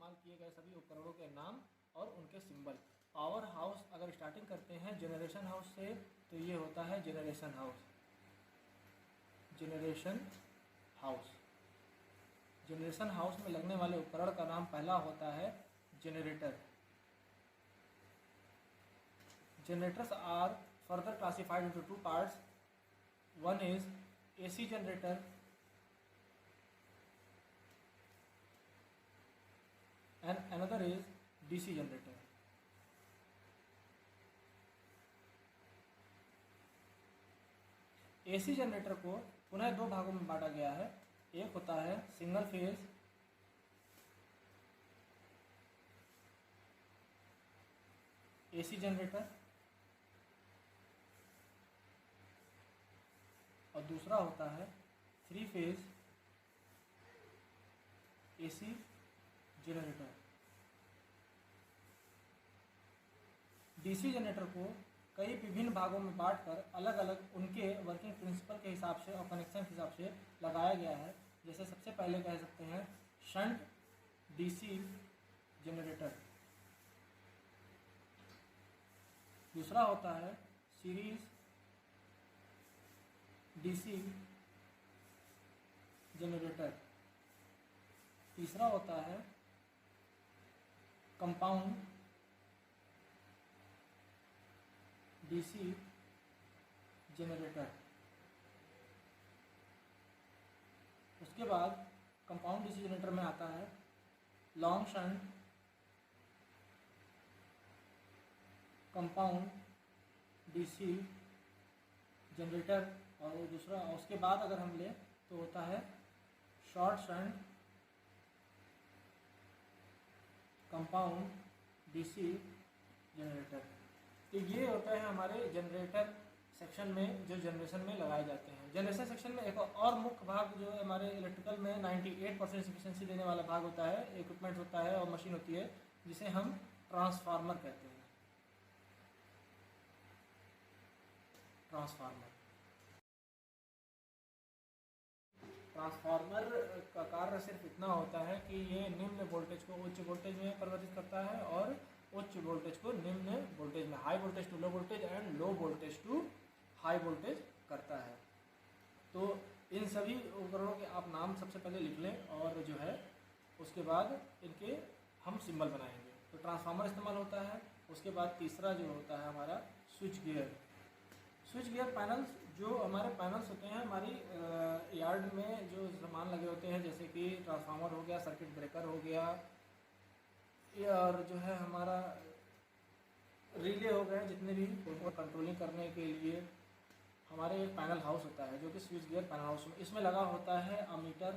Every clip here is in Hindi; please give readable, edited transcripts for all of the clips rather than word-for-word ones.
इस्तेमाल किए गए सभी उपकरणों के नाम और उनके सिंबल। पावर हाउस अगर स्टार्टिंग करते हैं जनरेशन हाउस से तो ये होता है generation house. Generation house, generation house में लगने वाले उपकरण का नाम पहला होता है generator. Generators are further classified into two parts. One is AC generator and another is DC generator. AC generator को पुनः दो भागों में बांटा गया है। एक होता है सिंगल फेज AC जनरेटर और दूसरा होता है three phase AC generator. DC generator को कई विभिन्न भागों में बांटकर अलग अलग उनके वर्किंग प्रिंसिपल के हिसाब से और कनेक्शन के हिसाब से लगाया गया है। जैसे सबसे पहले कह सकते हैं शंट DC जनरेटर, दूसरा होता है सीरीज DC जनरेटर, तीसरा होता है कंपाउंड DC जनरेटर। उसके बाद कंपाउंड DC जनरेटर में आता है long shunt compound DC generator, और दूसरा उसके बाद अगर हम ले तो होता है short shunt compound DC generator. तो ये होता है हमारे जनरेटर सेक्शन में जो जनरेशन में लगाए जाते हैं। जनरेशन सेक्शन में एक और मुख्य भाग जो है हमारे इलेक्ट्रिकल में 98% एफिशिएंसी देने वाला भाग होता है, इक्विपमेंट होता है और मशीन होती है जिसे हम ट्रांसफार्मर कहते हैं। ट्रांसफार्मर का कार्य सिर्फ इतना होता है कि ये निम्न वोल्टेज को उच्च वोल्टेज में परिवर्तित करता है और उच्च वोल्टेज को निम्न वोल्टेज में, high voltage to low voltage and low voltage to high voltage करता है। तो इन सभी उपकरणों के आप नाम सबसे पहले लिख लें और जो है उसके बाद इनके हम सिंबल बनाएंगे। तो ट्रांसफार्मर इस्तेमाल होता है। उसके बाद तीसरा जो होता है हमारा switch gear. Switch gear panels, जो हमारे पैनल्स होते हैं हमारी यार्ड में जो सामान लगे होते हैं, जैसे कि ट्रांसफार्मर हो गया, सर्किट ब्रेकर हो गया, और जो है हमारा रिले हो गए, जितने भी उनको कंट्रोलिंग करने के लिए हमारे एक पैनल हाउस होता है जो कि स्विच गियर पैनल हाउस में इसमें लगा होता है अमीटर,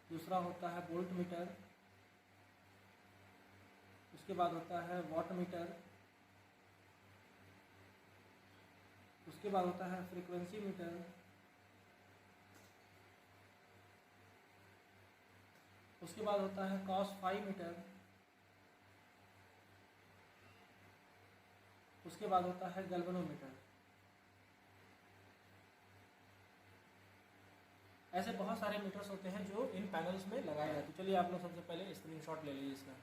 दूसरा होता है वोल्ट मीटर, उसके बाद होता है वाट मीटर, उसके बाद होता है फ्रीक्वेंसी मीटर, उसके बाद होता है कॉस फाई मीटर, उसके बाद होता है गैल्वेनोमीटर। ऐसे बहुत सारे मीटर्स होते हैं जो इन पैनल्स में लगाए जाते हैं। चलिए आप लोग सबसे पहले स्क्रीनशॉट ले लीजिए इसका।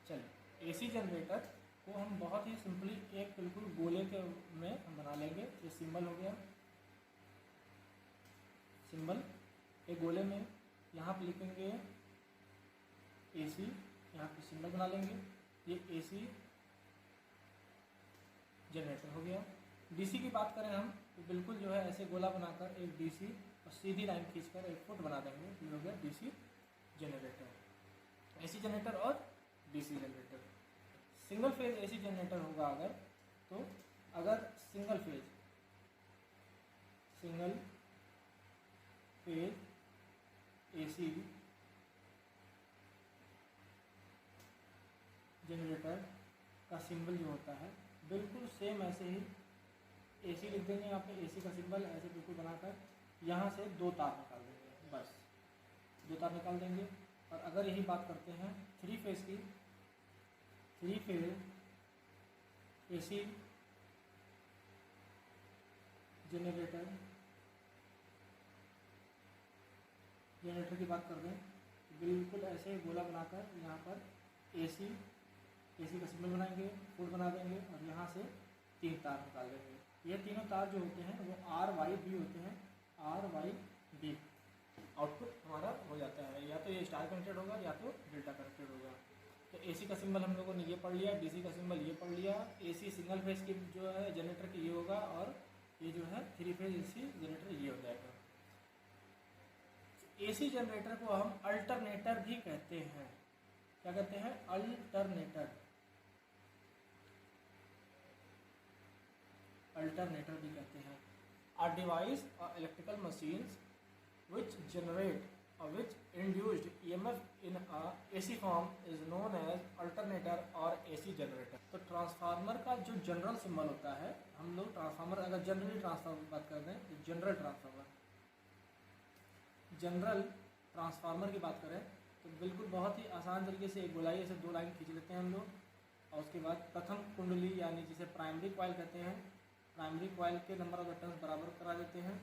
चलिए एसी जनरेटर को हम बहुत ही सिंपली एक बिल्कुल गोले के में हम बना लेंगे। ये सिंबल हो गया, सिंबल एक गोले में यहाँ पे लिखेंगे एसी, यहाँ पे सिंबल बना लेंगे। ये एसी जनरेटर हो गया। डीसी की बात करें हम तो बिल्कुल जो है ऐसे गोला बनाकर एक डीसी और सीधी लाइन खींचकर एक फुट बना देंगे, ये हो गया डीसी जनरेटर। एसी जनरेटर और DC generator. Single phase AC generator होगा अगर, तो अगर सिंगल फेज एसी जनरेटर का सिंबल जो होता है बिल्कुल सेम ऐसे ही एसी लिख देंगे, यहाँ पे एसी का सिंबल ऐसे बिल्कुल बनाकर यहाँ से दो तार निकाल देंगे, बस दो तार निकाल देंगे। और अगर यही बात करते हैं थ्री फेज की, थ्री फेज एसी जनरेटर की बात कर रहे हैं तो बिल्कुल ऐसे ही गोला बनाकर यहाँ पर एसी का सिंबल बनाएंगे, कोड बना देंगे और यहाँ से 3 तार निकाल देंगे। ये तीनों तार जो होते हैं वो RYB होते हैं, RYB। आउटपुट हमारा हो जाता है, या तो ये स्टार कनेक्टेड होगा या तो डेल्टा कनेक्टेड होगा। तो AC का सिंबल हम लोगों ने ये पढ़ लिया, DC का सिंबल ये पढ़ लिया, AC सिंगल फेज की जो है जनरेटर की ये होगा और ये जो है 3 फेज AC जनरेटर ये हो जाएगा। AC जनरेटर को हम अल्टरनेटर भी कहते हैं। क्या कहते हैं? अल्टरनेटर भी कहते हैं। A device or electrical machines which generate or which induced EMF in a AC form is known as alternator or AC generator। तो ट्रांसफार्मर का जो जनरल सिंबल होता है, हम लोग ट्रांसफार्मर अगर जनरली ट्रांसफार्मर की बात करते हैं तो जनरल ट्रांसफार्मर की बात करें तो बिल्कुल बहुत ही आसान तरीके से एक गोलाई ऐसे 2 लाइन खींच लेते हैं हम लोग, और उसके बाद प्रथम कुंडली यानी जिसे प्राइमरी कॉइल कहते हैं, प्राइमरी कॉइल के नंबर ऑफ द टर्न्स बराबर करा देते हैं।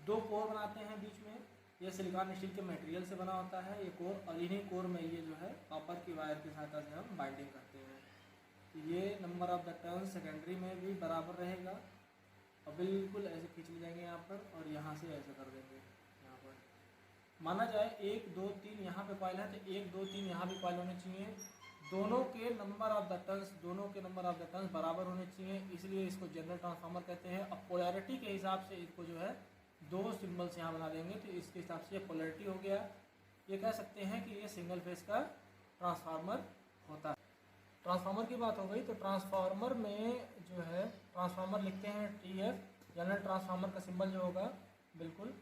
2 कोर बनाते हैं बीच में, ये सिलिकॉन स्टील के मटेरियल से बना होता है ये कोर, और इन्हीं कोर में ये जो है कॉपर की वायर की सहायता से हम बाइंडिंग करते हैं। तो ये number of the turns secondary में भी बराबर रहेगा, और बिल्कुल ऐसे खींच ले जाएंगे यहाँ पर और यहाँ से ऐसे कर देंगे। यहाँ पर माना जाए 1 2 3 यहाँ पे कॉइल है तो 1 2 3 यहाँ भी कॉइल होने चाहिए। दोनों के नंबर ऑफ द टर्न्स बराबर होने चाहिए, इसलिए इसको जनरल ट्रांसफार्मर कहते हैं। अब पोलैरिटी के हिसाब से इसको जो है 2 सिंबल्स यहाँ बना देंगे तो इसके हिसाब से ये पोलैरिटी हो गया। ये कह सकते हैं कि ये सिंगल फेज का ट्रांसफार्मर होता है। ट्रांसफार्मर की बात हो गई तो ट्रांसफार्मर में जो है ट्रांसफार्मर लिखते हैं TF, जनरल ट्रांसफार्मर का सिंबल जो होगा बिल्कुल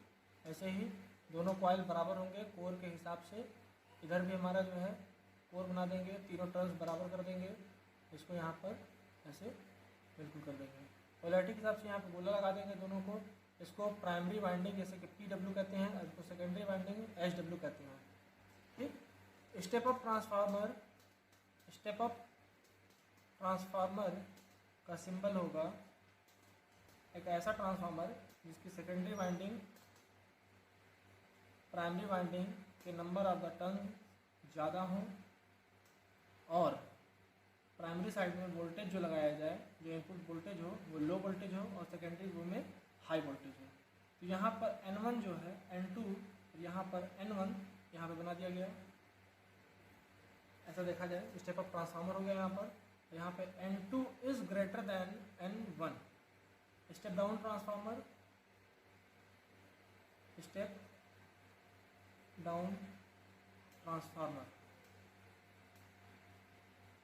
ऐसे ही दोनों कॉइल बराबर होंगे कोर के हिसाब से। इधर भी हमारा जो है कोर बना देंगे, तीनों टर्न्स बराबर कर देंगे, इसको यहाँ पर ऐसे बिल्कुल कर देंगे। पोलैरिटी के हिसाब से यहाँ पर गोला लगा देंगे दोनों को। इसको प्राइमरी वाइंडिंग जैसे कि PW कहते हैं और इसको सेकेंडरी वाइंडिंग SW कहते हैं। ठीक। स्टेप अप ट्रांसफार्मर का सिंबल होगा एक ऐसा ट्रांसफार्मर जिसकी सेकेंडरी वाइंडिंग प्राइमरी वाइंडिंग के नंबर ऑफ द टर्न ज़्यादा हों और प्राइमरी साइड में वोल्टेज जो लगाया जाए, जो इनपुट वोल्टेज हो वो लो वोल्टेज हो और सेकेंडरी वो में हाई वोल्टेज हो। तो यहाँ पर N1 जो है N2, यहाँ पर N1 यहाँ पे बना दिया गया। ऐसा देखा जाए स्टेप अप ट्रांसफार्मर हो गया यहाँ पर। यहाँ पे N2 is greater than N1। Step down transformer, step down transformer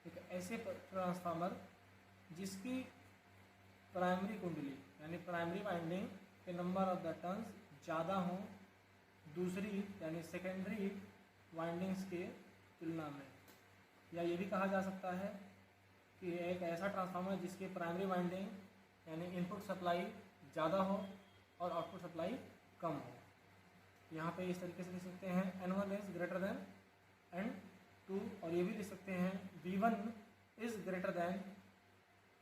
एक ऐसे ट्रांसफार्मर जिसकी प्राइमरी कुंडली यानी प्राइमरी वाइंडिंग के नंबर ऑफ द टर्न्स ज़्यादा हों दूसरी यानी सेकेंडरी वाइंडिंग्स के तुलना में। या ये भी कहा जा सकता है कि एक ऐसा ट्रांसफार्मर जिसकी प्राइमरी वाइंडिंग यानी इनपुट सप्लाई ज़्यादा हो और आउटपुट सप्लाई कम हो। यहाँ पे इस तरीके से लिख सकते हैं N1 is greater than N2, और ये भी लिख सकते हैं V1 is greater than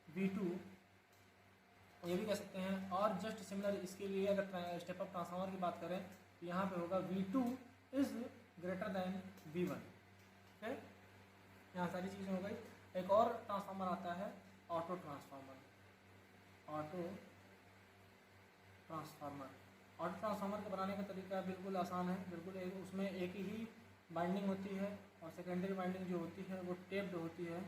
V2, ये भी कह सकते हैं। और जस्ट सिमिलर इसके लिए अगर स्टेप अप ट्रांसफार्मर की बात करें तो यहाँ पे होगा V2 is greater than V1। ठीक है, यहाँ सारी चीज़ें हो गई। एक और ट्रांसफार्मर आता है ऑटो ट्रांसफार्मर। ऑटो ट्रांसफार्मर को बनाने का तरीका बिल्कुल आसान है, बिल्कुल उसमें एक ही बाइंडिंग होती है और सेकेंडरी बाइंडिंग जो होती है वो टेप्ड होती है।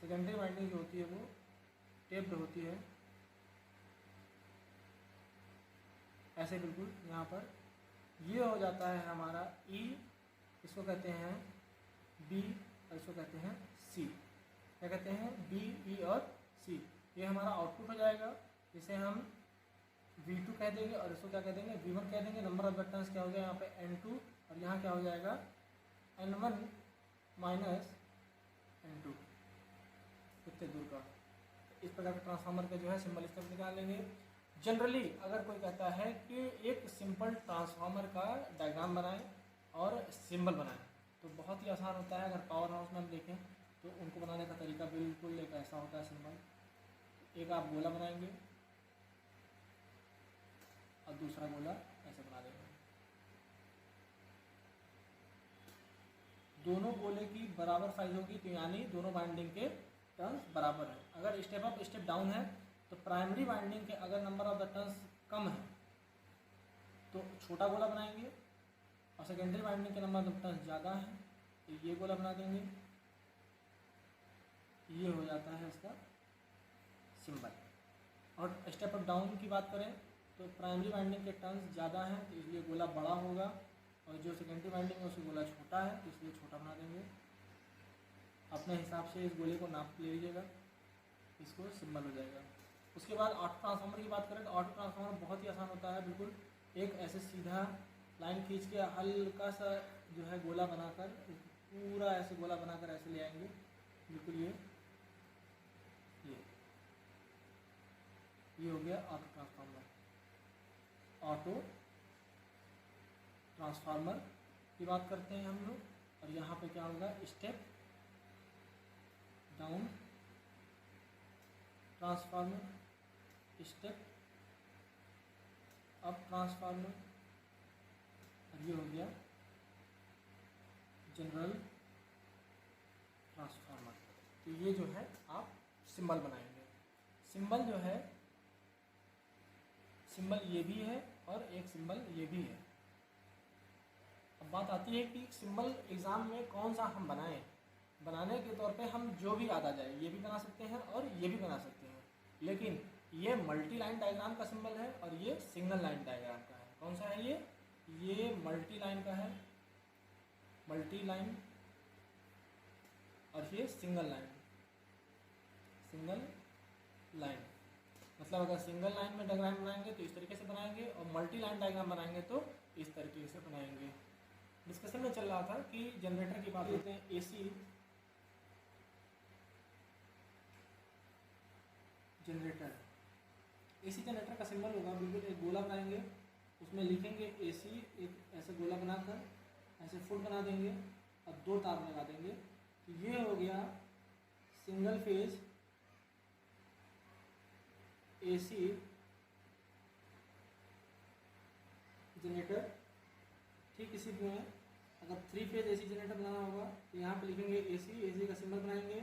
सेकेंडरी बाइंडिंग जो होती है वो टेप्ड होती है ऐसे बिल्कुल। यहाँ पर ये हो जाता है हमारा E, इसको कहते हैं B और इसको कहते हैं C। क्या कहते हैं? B, E और C। ये हमारा आउटपुट हो जाएगा, इसे हम V2 कह देंगे और इसको क्या कह देंगे? V1 कह देंगे। नंबर ऑफ द टर्न्स क्या हो गया यहाँ पे? N2, और यहाँ क्या हो जाएगा? N1 minus N2। कितने दूर का? इस प्रकार के ट्रांसफार्मर का जो है सिंबल स्टेप निकाल लेंगे। जनरली अगर कोई कहता है कि एक सिंपल ट्रांसफार्मर का डायग्राम बनाएं और सिंबल बनाएं तो बहुत ही आसान होता है। अगर पावर हाउस में हम देखें तो उनको बनाने का तरीका बिल्कुल एक ऐसा होता है सिंबल। एक आप गोला बनाएंगे और दूसरा गोला ऐसे बना देंगे। दोनों गोले की बराबर साइज होगी तो यानी दोनों बाइंडिंग के टर्न्स बराबर है। अगर स्टेप अप स्टेप डाउन है तो प्राइमरी बाइंडिंग के अगर नंबर ऑफ द टर्न्स कम है तो छोटा गोला बनाएंगे, और सेकेंडरी बाइंडिंग के नंबर ऑफ टर्न्स ज़्यादा है तो ये गोला बना देंगे। ये हो जाता है इसका सिंबल। और स्टेप अप डाउन की बात करें तो प्राइमरी बाइंडिंग के टर्न्स ज़्यादा हैं तो इसलिए गोला बड़ा होगा, और जो सेकेंडरी बाइंडिंग है उसका गोला छोटा है तो इसलिए छोटा बना देंगे। अपने हिसाब से इस गोले को नाप ले लीजिएगा, इसको सिंबल हो जाएगा। उसके बाद ऑटो ट्रांसफार्मर की बात करें तो ऑटो ट्रांसफार्मर बहुत ही आसान होता है। बिल्कुल एक ऐसे सीधा लाइन खींच के हल्का सा जो है गोला बनाकर, पूरा ऐसे गोला बनाकर ऐसे ले आएंगे। बिल्कुल ये हो गया ऑटो ट्रांसफार्मर। ऑटो ट्रांसफार्मर की बात करते हैं हम लोग, और यहाँ पे क्या होगा, step down transformer, step up transformer, और ये हो गया जनरल ट्रांसफार्मर। तो ये जो है आप सिंबल बनाएंगे। सिंबल जो है, सिंबल ये भी है और एक सिंबल ये भी है। अब बात आती है कि सिंबल एग्ज़ाम में कौन सा हम बनाएं। बनाने के तौर पे हम जो भी याद आ जाए ये भी बना सकते हैं और ये भी बना सकते हैं, लेकिन ये मल्टी लाइन डायग्राम का सिंबल है और ये सिंगल लाइन डायग्राम का है। कौन सा है ये मल्टी लाइन का है, मल्टी लाइन, और ये सिंगल लाइन। सिंगल लाइन मतलब अगर सिंगल लाइन में डायग्राम बनाएंगे तो इस तरीके से बनाएंगे, और मल्टी लाइन डायग्राम बनाएंगे तो इस तरीके से बनाएंगे। डिस्कशन में चल रहा था कि जनरेटर की बात करते हैं। एसी जनरेटर, एसी जनरेटर का सिंबल होगा बिल्कुल एक गोला बनाएंगे, उसमें लिखेंगे एसी, एक ऐसे गोला बनाकर ऐसे फुट बना देंगे और 2 तार लगा देंगे। तो ये हो गया सिंगल फेज एसी जनरेटर। ठीक इसी में अगर 3 फेज एसी जनरेटर बनाना होगा तो यहाँ पे लिखेंगे एसी, एसी का सिंबल बनाएंगे,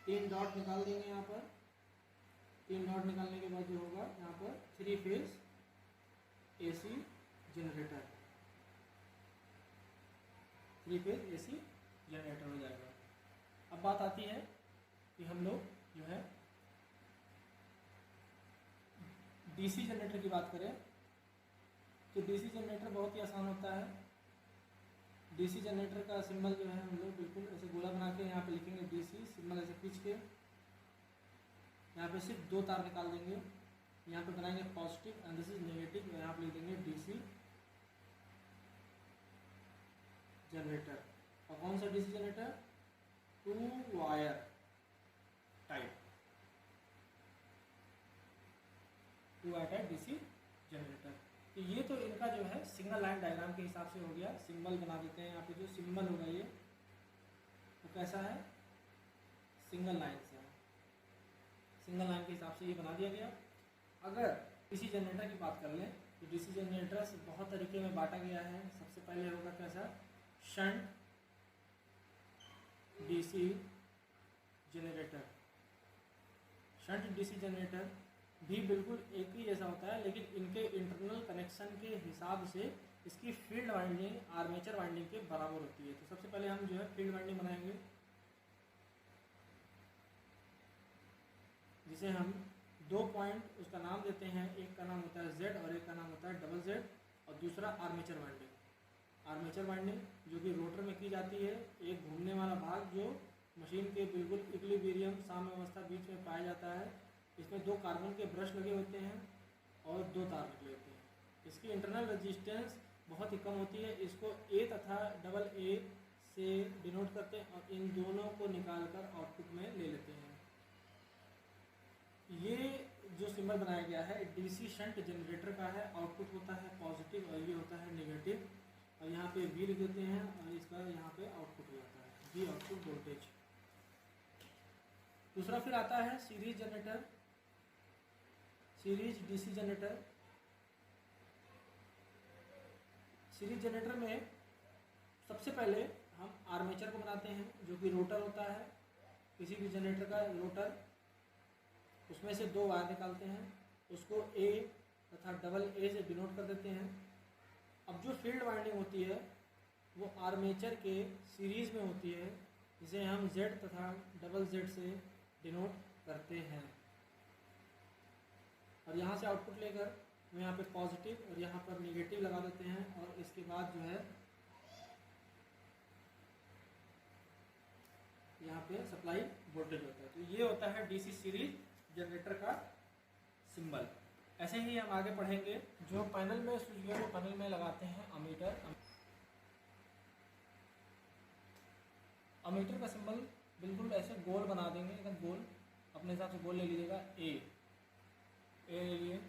3 डॉट निकाल देंगे। यहाँ पर 3 डॉट निकालने के बाद जो होगा यहाँ पर 3 phase AC generator, 3 phase AC generator हो जाएगा। अब बात आती है कि हम लोग जो है डीसी जनरेटर की बात करें तो डीसी जनरेटर बहुत ही आसान होता है। डीसी जनरेटर का सिंबल जो है हम लोग बिल्कुल ऐसे गोला बना के यहाँ पे लिखेंगे डीसी, सिंबल ऐसे खींच के यहाँ पे सिर्फ 2 तार निकाल देंगे। यहाँ पे बनाएंगे positive and this is negative, यहाँ पे लिख देंगे डीसी जनरेटर। और कौन सा DC generator, 2 wire type, 2 wire type DC generator. तो ये तो इनका जो है सिंगल लाइन डायग्राम के हिसाब से हो गया। सिंबल बना देते हैं। यहाँ पे जो सिंबल होगा ये तो कैसा है, सिंगल लाइन से है, सिंगल लाइन के हिसाब से ये बना दिया गया। अगर डीसी जनरेटर की बात कर लें तो डीसी जनरेटर से बहुत तरीके में बांटा गया है। सबसे पहले होगा कैसा, shunt DC generator. Shunt DC generator भी बिल्कुल एक ही जैसा होता है, लेकिन इनके इंटरनल कनेक्शन के हिसाब से इसकी फील्ड वाइंडिंग आर्मेचर वाइंडिंग के बराबर होती है। तो सबसे पहले हम जो है फील्ड वाइंडिंग बनाएंगे, जिसे हम 2 पॉइंट उसका नाम देते हैं। एक का नाम होता है Z और एक का नाम होता है डबल Z, और दूसरा आर्मेचर वाइंडिंग। आर्मेचर वाइंडिंग जो कि रोटर में की जाती है, एक घूमने वाला भाग जो मशीन के बिल्कुल इक्विलिब्रियम साम्यावस्था बीच में पाया जाता है। इसमें 2 कार्बन के ब्रश लगे होते हैं और 2 तार लगे होते हैं। इसकी इंटरनल रेजिस्टेंस बहुत ही कम होती है। इसको A तथा डबल A से डिनोट करते हैं और इन दोनों को निकालकर आउटपुट में ले लेते हैं। ये जो सिंबल बनाया गया है डीसी शंट जनरेटर का है। आउटपुट होता है पॉजिटिव और ये होता है नेगेटिव, और यहाँ पे V लिख देते हैं और इसका यहाँ पे आउटपुट हो जाता है V आउटपुट वोल्टेज। दूसरा फिर आता है series generator, series DC generator. Series generator में सबसे पहले हम आर्मेचर को बनाते हैं, जो कि रोटर होता है किसी भी जनरेटर का रोटर। उसमें से दो वायर निकालते हैं, उसको ए तथा डबल ए से डिनोट कर देते हैं। अब जो फील्ड वाइंडिंग होती है वो आर्मेचर के सीरीज में होती है, जिसे हम जेड तथा डबल जेड से डिनोट करते हैं। और यहाँ से आउटपुट लेकर हम यहाँ पे पॉजिटिव और यहाँ पर निगेटिव लगा देते हैं, और इसके बाद जो है यहाँ पे सप्लाई वोल्टेज होता है। तो ये होता है डीसी सीरीज जनरेटर का सिंबल। ऐसे ही हम आगे पढ़ेंगे। जो पैनल में स्विच गियर को पैनल में लगाते हैं अमीटर, अमीटर का सिंबल बिल्कुल ऐसे गोल बना देंगे, एकदम गोल, अपने हिसाब से गोल ले लीजिएगा। ए ले लिए।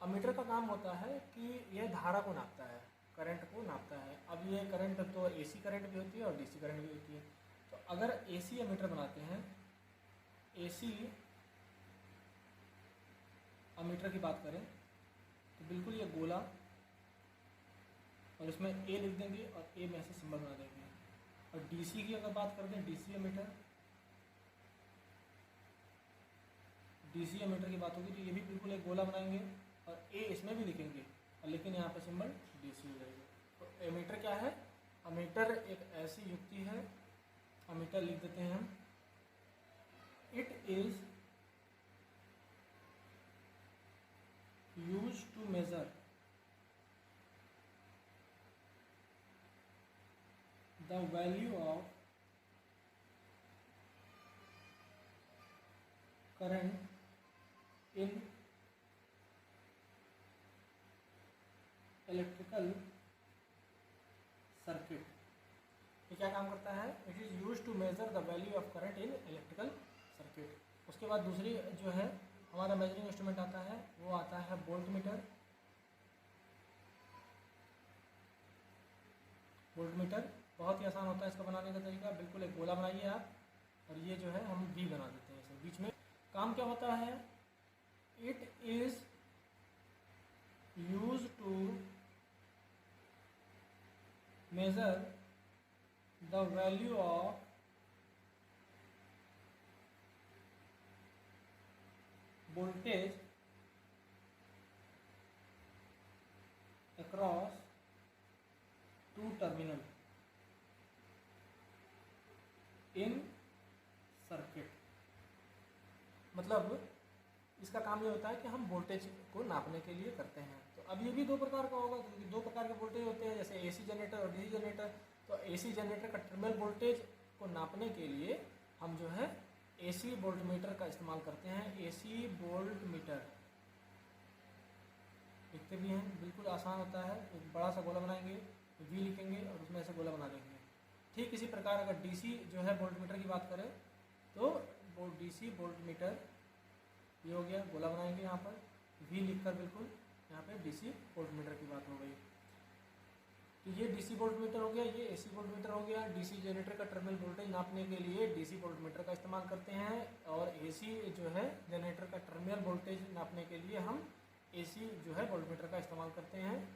अमीटर का काम होता है कि यह धारा को नापता है, करंट को नापता है। अब ये करंट तो एसी करंट भी होती है और डीसी करंट भी होती है। तो अगर एसी अमीटर बनाते हैं, एसी अमीटर की बात करें तो बिल्कुल ये गोला, और इसमें ए लिख देंगे और ए में ऐसे सिंबल बना देंगे। और डीसी की अगर बात करते हैं, डीसी अमीटर की बात होगी तो ये भी बिल्कुल एक गोला बनाएंगे और ए इसमें भी लिखेंगे, और लेकिन यहाँ पे सिंबल डीसी हो जाएगा। तो एमीटर क्या है? अमीटर एक ऐसी युक्ति है, अमीटर लिख देते हैं हम, it is used to measure the value of current in electrical circuit। ये क्या काम करता है? It is use to measure the value of current in electrical circuit. उसके बाद दूसरी जो है हमारा मेजरिंग इंस्ट्रूमेंट आता है, वो आता है वोल्ट मीटर। वोल्ट मीटर बहुत ही आसान होता है इसका बनाने का तरीका। बिल्कुल एक गोला बनाइए आप, और ये जो है हम वी बना देते हैं इसे बीच में। काम क्या होता है? It is use to measure the value of voltage across two terminal in circuit. मतलब इसका काम ये होता है कि हम वोल्टेज को नापने के लिए करते हैं। तो अब ये भी दो प्रकार का होगा, क्योंकि दो प्रकार के वोल्टेज होते हैं, जैसे एसी जनरेटर और डीसी जनरेटर। तो एसी जनरेटर का टर्मिनल वोल्टेज को नापने के लिए हम जो है एसी वोल्ट मीटर का इस्तेमाल करते हैं। एसी वोल्ट मीटर लिखते भी हैं, बिल्कुल आसान होता है। एक बड़ा सा गोला बनाएंगे, वी लिखेंगे और उसमें ऐसे गोला बना देंगे। ठीक इसी प्रकार अगर डीसी जो है वोल्ट मीटर की बात करें तो वो डीसी वोल्ट मीटर ये हो गया, गोला बनाएंगे यहाँ पर वी लिखकर, बिल्कुल यहाँ पे डीसी वोल्ट मीटर की बात हो गई। तो ये डीसी वोल्ट मीटर हो गया, ये एसी वोल्ट मीटर हो गया। डीसी जनरेटर का टर्मिनल वोल्टेज नापने के लिए डीसी वोल्ट मीटर का इस्तेमाल करते हैं, और एसी जो है जनरेटर का टर्मिनल वोल्टेज नापने के लिए हम एसी जो है वोल्ट मीटर का इस्तेमाल करते हैं।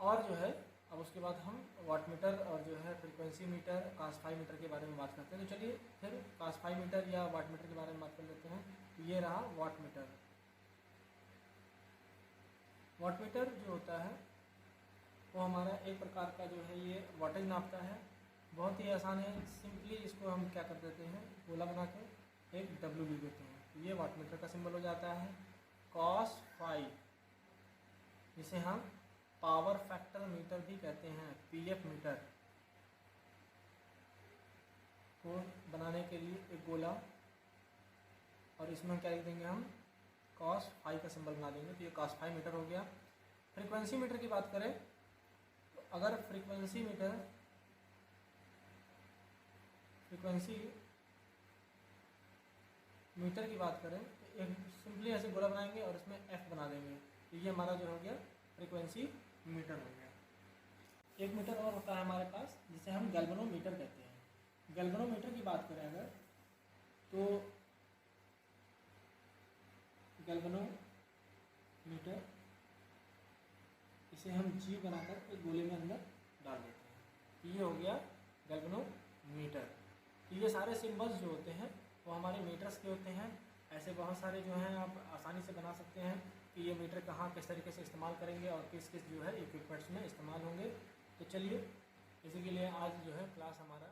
और जो है अब उसके बाद हम वाट मीटर और जो है फ्रीक्वेंसी मीटर, कास्फाई मीटर के बारे में बात करते हैं। तो चलिए फिर कास्फाई मीटर या वाट मीटर के बारे में बात कर लेते हैं। तो ये रहा वाट मीटर। वाट मीटर जो होता है वो हमारा एक प्रकार का जो है ये वाटेज नापता है। बहुत ही आसान है, सिंपली इसको हम क्या कर देते हैं, गोला बना के एक डब्ल्यू लिख देते हैं। तो ये वाट मीटर का सिंबल हो जाता है। कॉस फाई, जिसे हम पावर फैक्टर मीटर भी कहते हैं, पीएफ मीटर को बनाने के लिए एक गोला, और इसमें क्या लिख देंगे हम, कॉस फाई का सिंबल बना देंगे। तो ये कॉस फाई मीटर हो गया। फ्रीक्वेंसी मीटर की बात करें तो अगर फ्रीक्वेंसी मीटर की बात करें तो एक सिंपली ऐसे गोला बनाएंगे और इसमें एफ बना देंगे। तो ये हमारा जो हो गया फ्रीक्वेंसी मीटर हो गया। एक मीटर और होता है हमारे पास, जिसे हम गैल्वेनोमीटर कहते हैं। गैल्वेनोमीटर की बात करें अगर तो गैल्वेनोमीटर, इसे हम G बनाकर एक गोले में अंदर डाल देते हैं। ये हो गया गैल्वेनोमीटर। तो ये सारे सिंबल्स जो होते हैं वो हमारे मीटर्स के होते हैं। ऐसे बहुत सारे जो हैं आप आसानी से बना सकते हैं कि ये मीटर कहाँ किस तरीके से इस्तेमाल करेंगे और किस किस जो है इक्विपमेंट्स में इस्तेमाल होंगे। तो चलिए इसी के लिए आज जो है क्लास हमारा